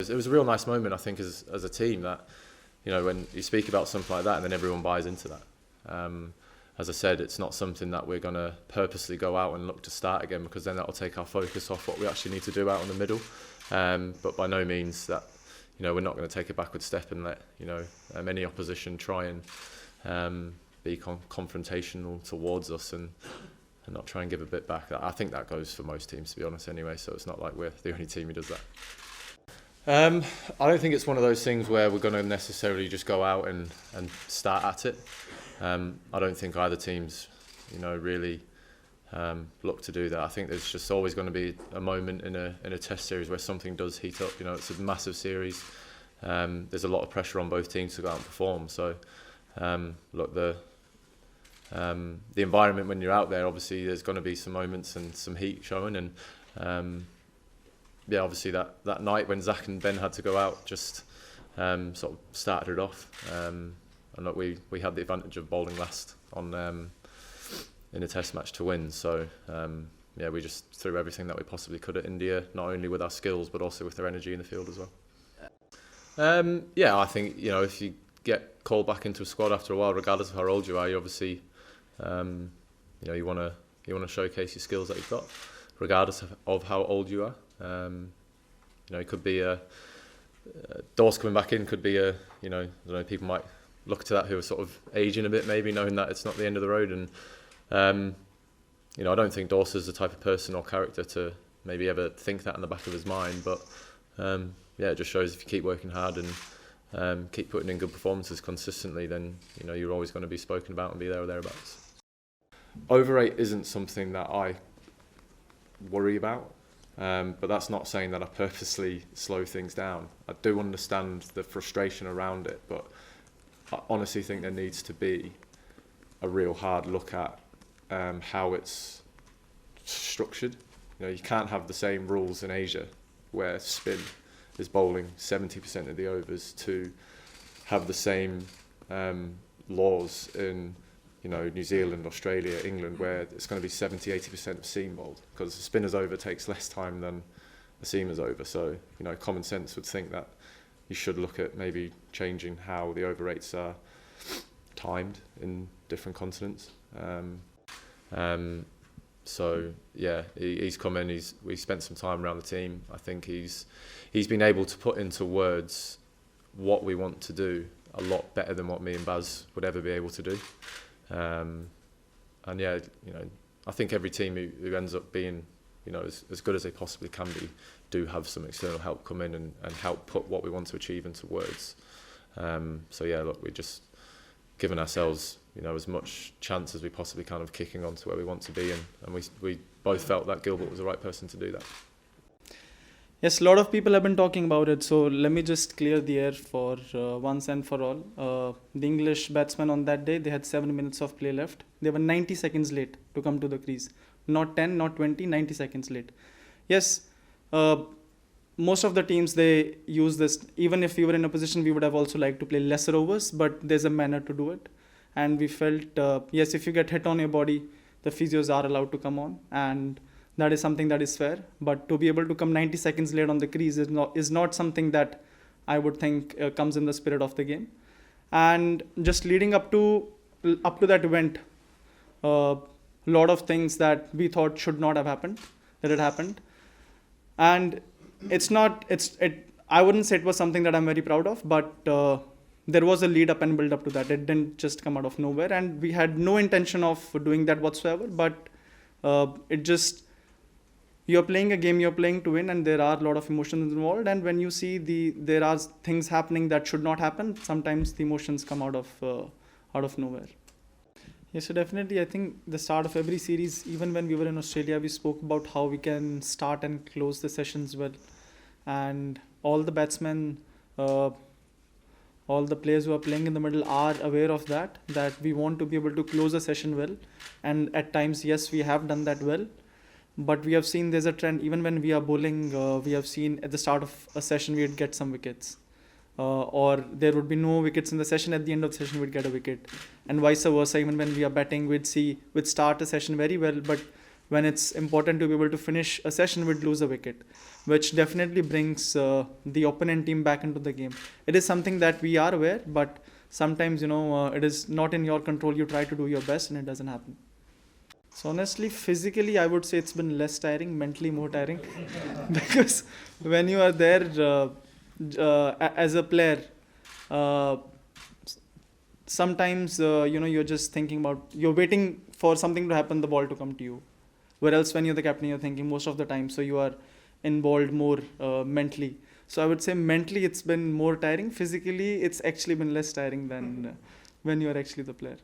it was a real nice moment, I think, as a team, that, you know, when you speak about something like that and then everyone buys into that. As I said, it's not something that we're going to purposely go out and look to start again, because then that will take our focus off what we actually need to do out in the middle. But by no means that, you know, we're not going to take a backward step and let, you know, any opposition try and be confrontational towards us and not try and give a bit back. I think that goes for most teams, to be honest, anyway, so it's not like we're the only team who does that. I don't think it's one of those things where we're going to necessarily just go out and start at it. I don't think either teams, you know, really look to do that. I think there's just always going to be a moment in a test series where something does heat up. You know, it's a massive series. There's a lot of pressure on both teams to go out and perform. So, look, the environment when you're out there, obviously there's going to be some moments and some heat showing, and yeah, obviously that night when Zach and Ben had to go out just sort of started it off. And look, we had the advantage of bowling last on in a test match to win. So yeah, we just threw everything that we possibly could at India, not only with our skills but also with their energy in the field as well. Yeah, I think, you know, if you get called back into a squad after a while, regardless of how old you are, you obviously you know, you want to showcase your skills that you've got, regardless of how old you are. You know, it could be Dawson coming back in, could be you know, I don't know, people might look to that who are sort of aging a bit, maybe, knowing that it's not the end of the road. And you know, I don't think Dawson's the type of person or character to maybe ever think that in the back of his mind, but yeah, it just shows if you keep working hard and keep putting in good performances consistently, then, you know, you're always going to be spoken about and be there or thereabouts. Overrate isn't something that I worry about, but that's not saying that I purposely slow things down. I do understand the frustration around it, but I honestly think there needs to be a real hard look at how it's structured. You know, you can't have the same rules in Asia where spin is bowling 70% of the overs to have the same laws in, you know, New Zealand, Australia, England, where it's going to be 70-80% of seam bowled, because a spinner's over takes less time than a seamer's over. So, you know, common sense would think that you should look at maybe changing how the over rates are timed in different continents. So yeah, he's come in. We spent some time around the team. I think he's been able to put into words what we want to do a lot better than what me and Baz would ever be able to do. And yeah, you know, I think every team who ends up being, you know, as good as they possibly can be, do have some external help come in and help put what we want to achieve into words. So yeah, look, we're just giving ourselves, you know, as much chance as we possibly can of kicking on to where we want to be, and we both felt that Gilbert was the right person to do that. Yes, a lot of people have been talking about it, so let me just clear the air for once and for all. The English batsmen on that day, they had 7 minutes of play left. They were 90 seconds late to come to the crease. Not 10, not 20, 90 seconds late. Yes, most of the teams, they use this. Even if we were in a position, we would have also liked to play lesser overs, but there's a manner to do it. And we felt, yes, if you get hit on your body, the physios are allowed to come on, and that is something that is fair. But to be able to come 90 seconds late on the crease is not something that I would think comes in the spirit of the game. And just leading up to that event, a lot of things that we thought should not have happened, that it happened. And I wouldn't say it was something that I'm very proud of, but there was a lead up and build up to that. It didn't just come out of nowhere, and we had no intention of doing that whatsoever, but it just, you're playing a game, you're playing to win, and there are a lot of emotions involved, and when you see there are things happening that should not happen, sometimes the emotions come out of nowhere. Yes, so definitely, I think the start of every series, even when we were in Australia, we spoke about how we can start and close the sessions well. And all the batsmen, all the players who are playing in the middle are aware of that we want to be able to close a session well. And at times, yes, we have done that well. But we have seen there's a trend, even when we are bowling, we have seen at the start of a session, we'd get some wickets. Or there would be no wickets in the session. At the end of the session, we'd get a wicket, and vice versa. Even when we are batting, we'd start a session very well, but when it's important to be able to finish a session, would lose a wicket, which definitely brings the opponent team back into the game. It is something that we are aware, but sometimes, it is not in your control. You try to do your best and it doesn't happen. So honestly, physically, I would say it's been less tiring, mentally more tiring. Because when you are there as a player, sometimes, you're just thinking about, you're waiting for something to happen, the ball to come to you. Where else when you're the captain, you're thinking most of the time. So you are involved more mentally. So I would say mentally it's been more tiring. Physically, it's actually been less tiring than when you're actually the player.